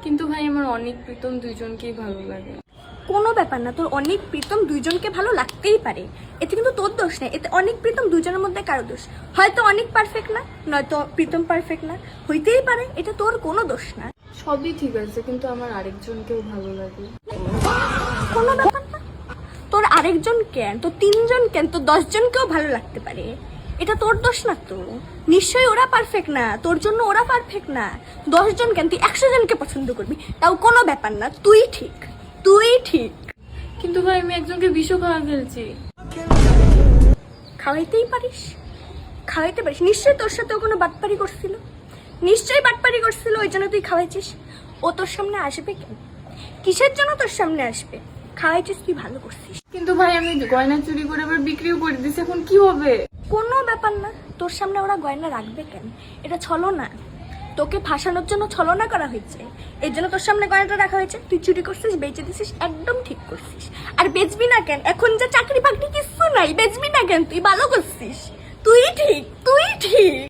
কিন্তু ভাই আমার অনেক প্রীতম দুইজনকেই ভালো লাগে। কোনো ব্যাপার না, তোর অনেক প্রীতম দুইজনকে ভালো লাগতেই পারে, এতে কিন্তু তোর দোষ নেই। এতে অনেক প্রীতম দুইজনের মধ্যে কারো দোষ, হয়তো অনেক পারফেক্ট না, নয়তো প্রীতম পারফেক্ট না, হইতেই পারে, এটা তোর কোনো দোষ না। সবই ঠিক আছে, কিন্তু আমার আরেকজনকেও ভালো লাগে। কোনো ব্যাপার না, তোর আরেকজন কেন, তোর 3 জন কেন, তোর 10 জনকেও ভালো লাগতে পারে, এটা তোর দোষ না তো। নিশ্চয়ই ওরা পারফেক্ট না, তোর জন্য ওরা পারফেক্ট না। 10 জন কেন, তুই 100 জনকে পছন্দ করবি, তাও কোনো ব্যাপার না, তুই ঠিক, তুই ঠিক। কিন্তু ভাই আমি একজনকে বিষও খাওয়া ফেলছি। খাওয়াইতেই পারিস, খাওয়াইতে পারিস। নিশ্চয়ই তোর সাথে কোনো বাটপারি করছিল, নিশ্চয়ই বাটপারি করছিল, ওই জন্য তুই খাওয়াইছিস। ও তোর সামনে আসবে কেন, কিসের জন্য তোর সামনে আসবে? খাওয়াইছিস, তুই ভালো করছিস। কিন্তু ভাই আমি গয়না চুরি করে আবার বিক্রিও করে দিছি, এখন কি হবে? কোনো ব্যাপার না, তোর সামনে ওরা গয়না রাখবে কেন? এটা ছলনা, তোকে ফাঁসানোর জন্য ছলনা করা হয়েছে, এর জন্য তোর সামনে গয়নাটা রাখা হয়েছে। তুই চুরি করছিস, বেচে দিছিস, একদম ঠিক করছিস। আর বেচবি না কেন? এখন যে চাকরি বাকরি কিচ্ছু নাই, বেচবি না কেন? তুই ভালো করছিস, তুই ঠিক, তুই ঠিক।